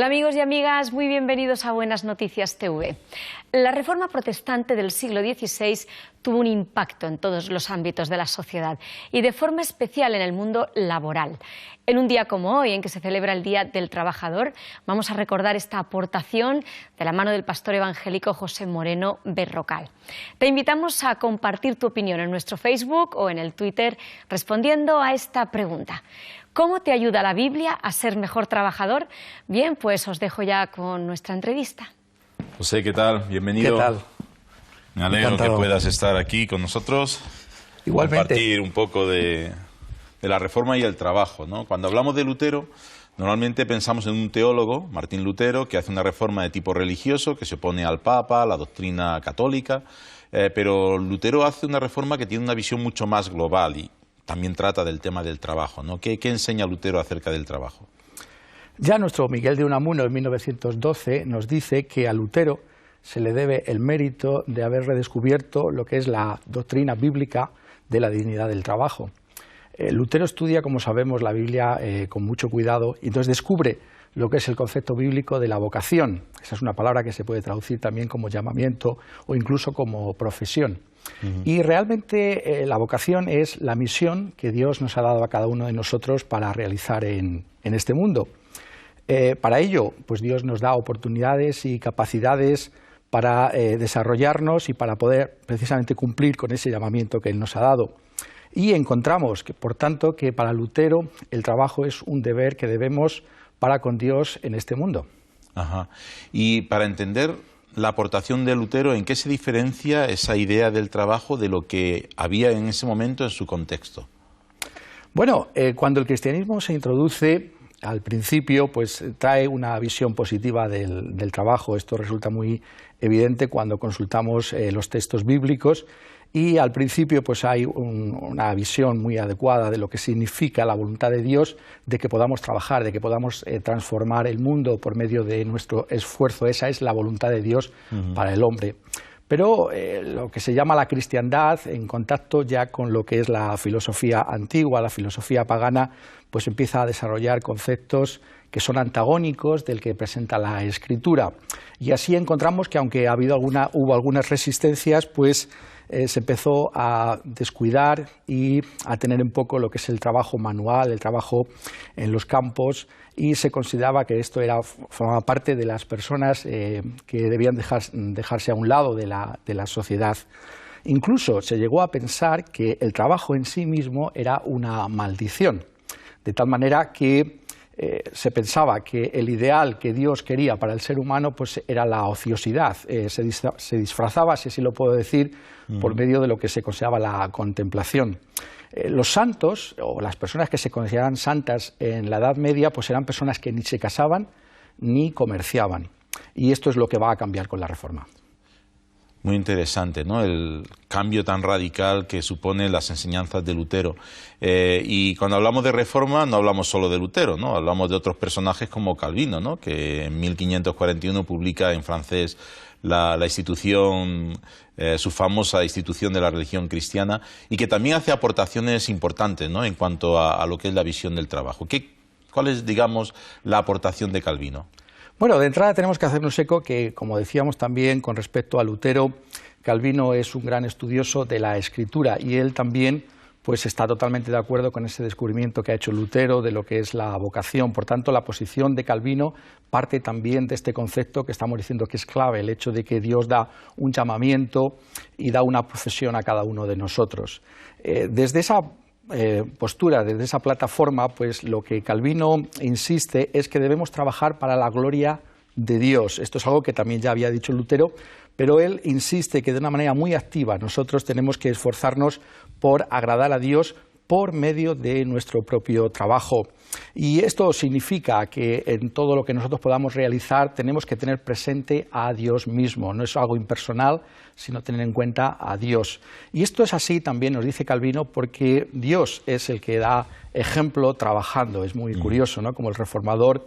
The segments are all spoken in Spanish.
amigos y amigas, muy bienvenidos a Buenas Noticias TV. La Reforma protestante del siglo XVI tuvo un impacto en todos los ámbitos de la sociedad y de forma especial en el mundo laboral. En un día como hoy, en que se celebra el Día del Trabajador, vamos a recordar esta aportación de la mano del pastor evangélico José Moreno Berrocal. Te invitamos a compartir tu opinión en nuestro Facebook o en el Twitter respondiendo a esta pregunta. ¿Cómo te ayuda la Biblia a ser mejor trabajador? Bien, pues os dejo ya con nuestra entrevista. José, ¿qué tal? Bienvenido. ¿Qué tal? Me alegro Encantado que puedas estar aquí con nosotros. Igualmente. Compartir un poco de la Reforma y el trabajo, ¿no? Cuando hablamos de Lutero, normalmente pensamos en un teólogo, Martín Lutero, que hace una reforma de tipo religioso, que se opone al Papa, a la doctrina católica, pero Lutero hace una reforma que tiene una visión mucho más global y también trata del tema del trabajo, ¿no? ¿Qué enseña Lutero acerca del trabajo? Ya nuestro Miguel de Unamuno en 1912 nos dice que a Lutero se le debe el mérito de haber redescubierto lo que es la doctrina bíblica de la dignidad del trabajo. Lutero estudia, como sabemos, la Biblia con mucho cuidado y entonces descubre lo que es el concepto bíblico de la vocación. Esa es una palabra que se puede traducir también como llamamiento o incluso como profesión. Y realmente la vocación es la misión que Dios nos ha dado a cada uno de nosotros para realizar en este mundo. Para ello, pues Dios nos da oportunidades y capacidades para desarrollarnos y para poder precisamente cumplir con ese llamamiento que Él nos ha dado. Y encontramos, que, por tanto, que para Lutero el trabajo es un deber que debemos para con Dios en este mundo. Ajá. Y para entender la aportación de Lutero, ¿en qué se diferencia esa idea del trabajo de lo que había en ese momento en su contexto? Bueno, cuando el cristianismo se introduce, al principio, pues trae una visión positiva del trabajo. Esto resulta muy evidente cuando consultamos los textos bíblicos y al principio pues hay una visión muy adecuada de lo que significa la voluntad de Dios, de que podamos trabajar, de que podamos transformar el mundo por medio de nuestro esfuerzo. Esa es la voluntad de Dios para el hombre. Pero lo que se llama la cristiandad, en contacto ya con lo que es la filosofía antigua, la filosofía pagana, pues empieza a desarrollar conceptos que son antagónicos del que presenta la Escritura. Y así encontramos que aunque hubo algunas resistencias, pues se empezó a descuidar y a tener un poco lo que es el trabajo manual, el trabajo en los campos, y se consideraba que esto formaba parte de las personas que debían dejarse a un lado de la sociedad. Incluso se llegó a pensar que el trabajo en sí mismo era una maldición, de tal manera que se pensaba que el ideal que Dios quería para el ser humano pues era la ociosidad. Se disfrazaba, si así lo puedo decir, por medio de lo que se consideraba la contemplación. Los santos, o las personas que se consideraban santas en la Edad Media, pues eran personas que ni se casaban ni comerciaban. Y esto es lo que va a cambiar con la Reforma. Muy interesante, ¿no? El cambio tan radical que supone las enseñanzas de Lutero. Y cuando hablamos de Reforma no hablamos solo de Lutero, ¿no? Hablamos de otros personajes como Calvino, ¿no? Que en 1541 publica en francés la institución, su famosa institución de la religión cristiana, y que también hace aportaciones importantes, ¿no? En cuanto a lo que es la visión del trabajo. ¿Cuál es, digamos, la aportación de Calvino? Bueno, de entrada tenemos que hacernos eco que, como decíamos también con respecto a Lutero, Calvino es un gran estudioso de la Escritura y él también pues está totalmente de acuerdo con ese descubrimiento que ha hecho Lutero de lo que es la vocación. Por tanto, la posición de Calvino parte también de este concepto que estamos diciendo que es clave, el hecho de que Dios da un llamamiento y da una profesión a cada uno de nosotros. Desde esa postura, desde esa plataforma, pues lo que Calvino insiste es que debemos trabajar para la gloria de Dios. Esto es algo que también ya había dicho Lutero, pero él insiste que de una manera muy activa nosotros tenemos que esforzarnos por agradar a Dios por medio de nuestro propio trabajo. Y esto significa que en todo lo que nosotros podamos realizar tenemos que tener presente a Dios mismo. No es algo impersonal, sino tener en cuenta a Dios. Y esto es así también, nos dice Calvino, porque Dios es el que da ejemplo trabajando. Es muy curioso, ¿no? Como el reformador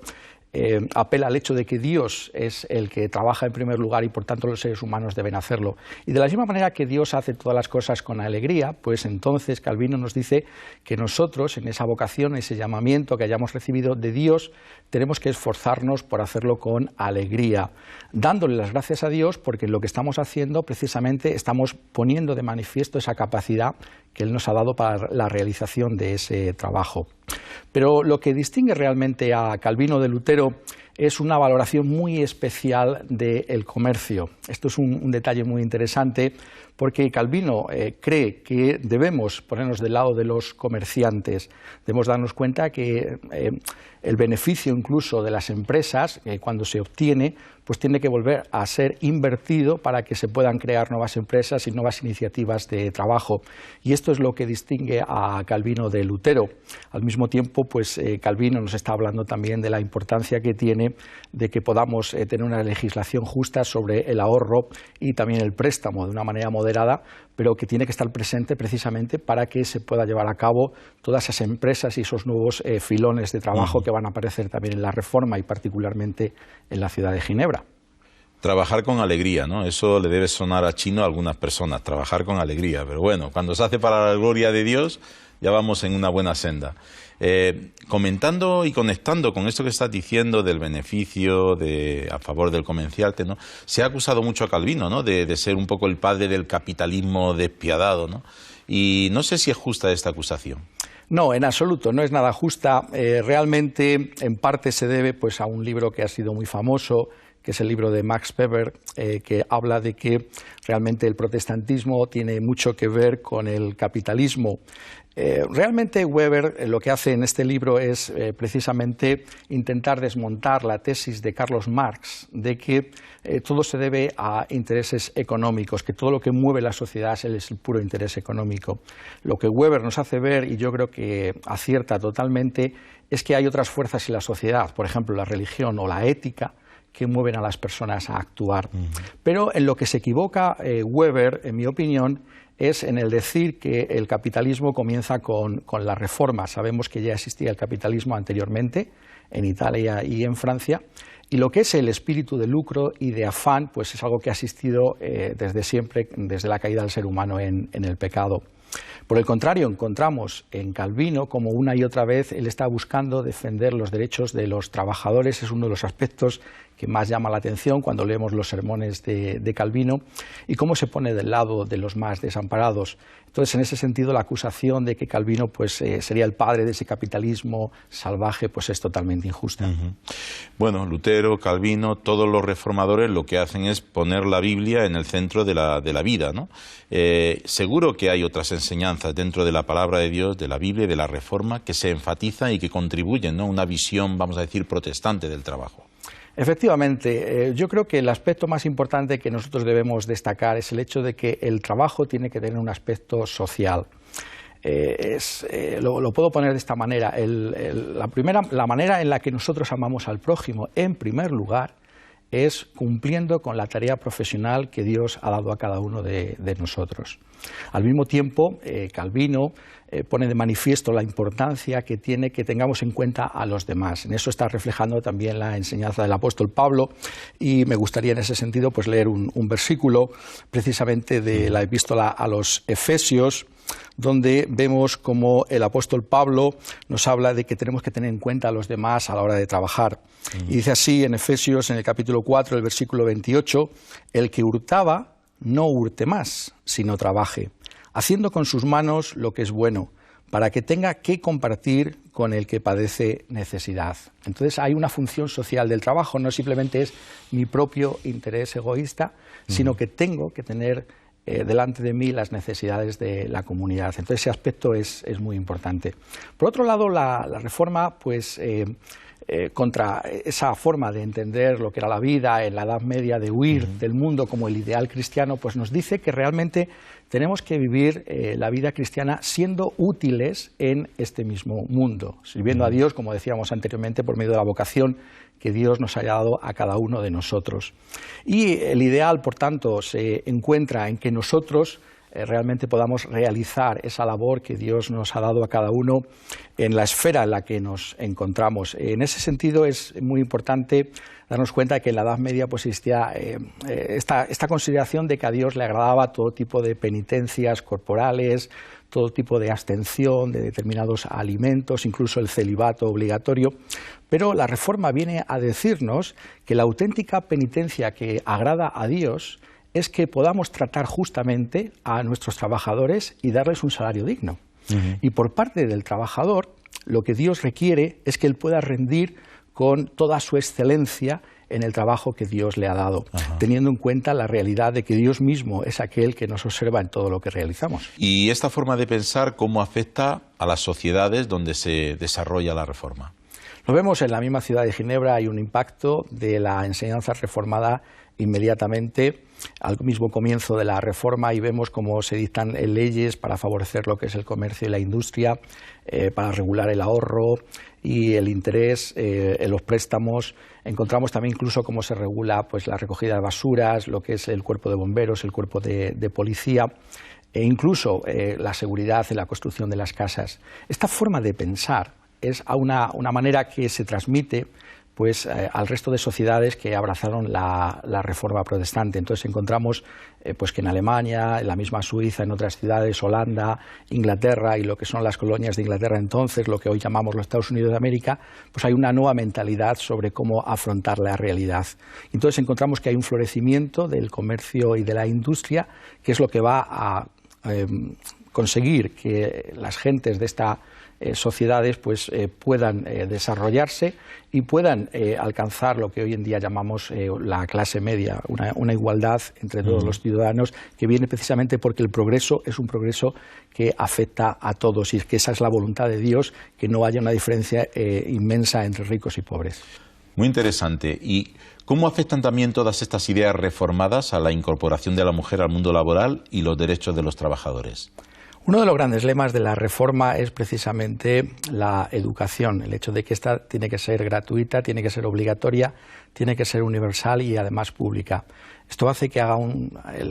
apela al hecho de que Dios es el que trabaja en primer lugar y por tanto los seres humanos deben hacerlo. Y de la misma manera que Dios hace todas las cosas con alegría, pues entonces Calvino nos dice que nosotros en esa vocación, ese llamamiento que hayamos recibido de Dios, tenemos que esforzarnos por hacerlo con alegría, dándole las gracias a Dios porque lo que estamos haciendo precisamente estamos poniendo de manifiesto esa capacidad que Él nos ha dado para la realización de ese trabajo. Pero lo que distingue realmente a Calvino de Lutero es una valoración muy especial del comercio. Esto es un detalle muy interesante porque Calvino cree que debemos ponernos del lado de los comerciantes, debemos darnos cuenta que el beneficio incluso de las empresas, cuando se obtiene, pues tiene que volver a ser invertido para que se puedan crear nuevas empresas y nuevas iniciativas de trabajo. Y esto es lo que distingue a Calvino de Lutero. Al mismo tiempo, pues Calvino nos está hablando también de la importancia que tiene de que podamos tener una legislación justa sobre el ahorro y también el préstamo de una manera moderada, pero que tiene que estar presente precisamente para que se pueda llevar a cabo todas esas empresas y esos nuevos filones de trabajo que van a aparecer también en la Reforma y particularmente en la ciudad de Ginebra. Trabajar con alegría, ¿no? Eso le debe sonar a chino a algunas personas, trabajar con alegría. Pero bueno, cuando se hace para la gloria de Dios, ya vamos en una buena senda. Comentando y conectando con esto que estás diciendo del beneficio a favor del comerciante, ¿no? Se ha acusado mucho a Calvino, ¿no? de ser un poco el padre del capitalismo despiadado, ¿no? Y no sé si es justa esta acusación. No, en absoluto, no es nada justa. Realmente, en parte se debe pues, a un libro que ha sido muy famoso, que es el libro de Max Weber, que habla de que realmente el protestantismo tiene mucho que ver con el capitalismo. Realmente Weber lo que hace en este libro es precisamente intentar desmontar la tesis de Carlos Marx de que todo se debe a intereses económicos, que todo lo que mueve la sociedad es el puro interés económico. Lo que Weber nos hace ver, y yo creo que acierta totalmente, es que hay otras fuerzas en la sociedad, por ejemplo la religión o la ética, que mueven a las personas a actuar. Pero en lo que se equivoca Weber, en mi opinión, es en el decir que el capitalismo comienza con la Reforma. Sabemos que ya existía el capitalismo anteriormente en Italia y en Francia, y lo que es el espíritu de lucro y de afán, pues es algo que ha existido desde siempre, desde la caída del ser humano en el pecado. Por el contrario, encontramos en Calvino como una y otra vez él está buscando defender los derechos de los trabajadores. Es uno de los aspectos que más llama la atención cuando leemos los sermones de Calvino y cómo se pone del lado de los más desamparados. Entonces, en ese sentido, la acusación de que Calvino pues, sería el padre de ese capitalismo salvaje pues, es totalmente injusta. Bueno, Lutero, Calvino, todos los reformadores lo que hacen es poner la Biblia en el centro de la vida, ¿no? Seguro que hay otras enseñanzas dentro de la palabra de Dios, de la Biblia y de la Reforma que se enfatizan y que contribuyen, ¿no? Una visión, vamos a decir, protestante del trabajo. Efectivamente, yo creo que el aspecto más importante que nosotros debemos destacar es el hecho de que el trabajo tiene que tener un aspecto social. Lo puedo poner de esta manera. La manera en la que nosotros amamos al prójimo, en primer lugar, es cumpliendo con la tarea profesional que Dios ha dado a cada uno de nosotros. Al mismo tiempo, Calvino pone de manifiesto la importancia que tiene que tengamos en cuenta a los demás. En eso está reflejando también la enseñanza del apóstol Pablo, y me gustaría en ese sentido pues, leer un versículo precisamente de la epístola a los Efesios, donde vemos como el apóstol Pablo nos habla de que tenemos que tener en cuenta a los demás a la hora de trabajar. Y dice así en Efesios, en el capítulo 4, el versículo 28, el que hurtaba, no hurte más, sino trabaje, haciendo con sus manos lo que es bueno, para que tenga que compartir con el que padece necesidad. Entonces hay una función social del trabajo, no simplemente es mi propio interés egoísta, sino que tengo que tener delante de mí las necesidades de la comunidad. Entonces ese aspecto es muy importante. Por otro lado, la Reforma, pues contra esa forma de entender lo que era la vida en la Edad Media, de huir del mundo como el ideal cristiano, pues nos dice que realmente tenemos que vivir la vida cristiana siendo útiles en este mismo mundo, sirviendo a Dios, como decíamos anteriormente, por medio de la vocación que Dios nos haya dado a cada uno de nosotros. Y el ideal, por tanto, se encuentra en que nosotros realmente podamos realizar esa labor que Dios nos ha dado a cada uno en la esfera en la que nos encontramos. En ese sentido es muy importante darnos cuenta de que en la Edad Media pues existía esta consideración de que a Dios le agradaba todo tipo de penitencias corporales, todo tipo de abstención de determinados alimentos, incluso el celibato obligatorio, pero la Reforma viene a decirnos que la auténtica penitencia que agrada a Dios es que podamos tratar justamente a nuestros trabajadores y darles un salario digno. Y por parte del trabajador, lo que Dios requiere es que él pueda rendir con toda su excelencia en el trabajo que Dios le ha dado, teniendo en cuenta la realidad de que Dios mismo es aquel que nos observa en todo lo que realizamos. ¿Y esta forma de pensar cómo afecta a las sociedades donde se desarrolla la Reforma? Lo vemos en la misma ciudad de Ginebra, hay un impacto de la enseñanza reformada inmediatamente al mismo comienzo de la Reforma, y vemos cómo se dictan leyes para favorecer lo que es el comercio y la industria, para regular el ahorro y el interés, los préstamos. Encontramos también incluso cómo se regula pues, la recogida de basuras, lo que es el cuerpo de bomberos, el cuerpo de policía, e incluso la seguridad en la construcción de las casas. Esta forma de pensar es una manera que se transmite pues, al resto de sociedades que abrazaron la Reforma protestante. Entonces encontramos pues, que en Alemania, en la misma Suiza, en otras ciudades, Holanda, Inglaterra y lo que son las colonias de Inglaterra entonces, lo que hoy llamamos los Estados Unidos de América, pues hay una nueva mentalidad sobre cómo afrontar la realidad. Entonces encontramos que hay un florecimiento del comercio y de la industria, que es lo que va a conseguir que las gentes de estas sociedades pues, puedan desarrollarse y puedan alcanzar lo que hoy en día llamamos la clase media, una igualdad entre todos los ciudadanos, que viene precisamente porque el progreso es un progreso que afecta a todos, y es que esa es la voluntad de Dios, que no haya una diferencia inmensa entre ricos y pobres. Muy interesante. ¿Y cómo afectan también todas estas ideas reformadas a la incorporación de la mujer al mundo laboral y los derechos de los trabajadores? Uno de los grandes lemas de la Reforma es precisamente la educación, el hecho de que esta tiene que ser gratuita, tiene que ser obligatoria, tiene que ser universal y además pública. Esto hace que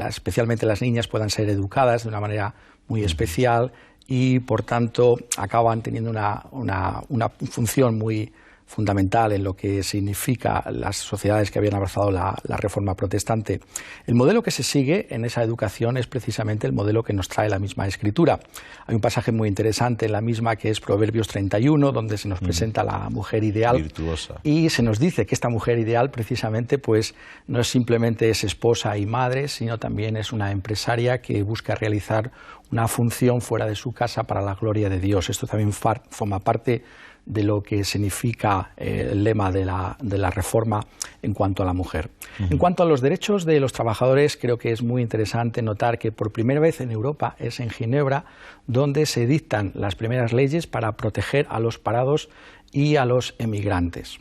especialmente las niñas puedan ser educadas de una manera muy especial y, por tanto, acaban teniendo una función muy fundamental en lo que significa las sociedades que habían abrazado la Reforma protestante. El modelo que se sigue en esa educación es precisamente el modelo que nos trae la misma Escritura. Hay un pasaje muy interesante en la misma que es Proverbios 31, donde se nos presenta la mujer ideal, virtuosa, y se nos dice que esta mujer ideal precisamente pues, no es simplemente es esposa y madre, sino también es una empresaria que busca realizar una función fuera de su casa para la gloria de Dios. Esto también forma parte de lo que significa el lema de la Reforma en cuanto a la mujer. En cuanto a los derechos de los trabajadores, creo que es muy interesante notar que por primera vez en Europa es en Ginebra donde se dictan las primeras leyes para proteger a los parados y a los emigrantes.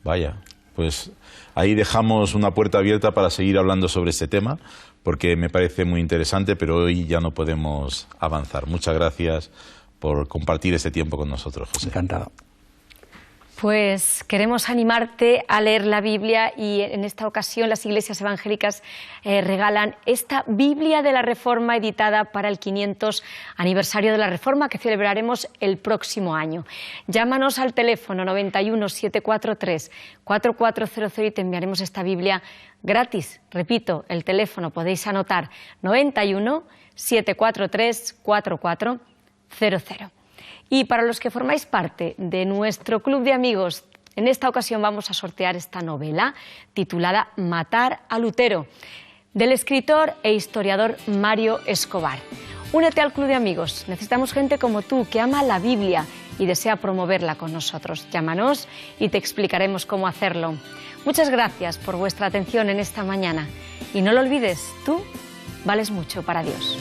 Vaya, pues ahí dejamos una puerta abierta para seguir hablando sobre este tema, porque me parece muy interesante, pero hoy ya no podemos avanzar. Muchas gracias por compartir este tiempo con nosotros, José. Encantado. Pues queremos animarte a leer la Biblia, y en esta ocasión las iglesias evangélicas regalan esta Biblia de la Reforma editada para el 500 aniversario de la Reforma, que celebraremos el próximo año. Llámanos al teléfono 91 743 4400 y te enviaremos esta Biblia gratis. Repito, el teléfono podéis anotar 91 743 4400. Y para los que formáis parte de nuestro club de amigos, en esta ocasión vamos a sortear esta novela titulada Matar a Lutero, del escritor e historiador Mario Escobar. Únete al club de amigos. Necesitamos gente como tú que ama la Biblia y desea promoverla con nosotros. Llámanos y te explicaremos cómo hacerlo. Muchas gracias por vuestra atención en esta mañana. Y no lo olvides, tú vales mucho para Dios.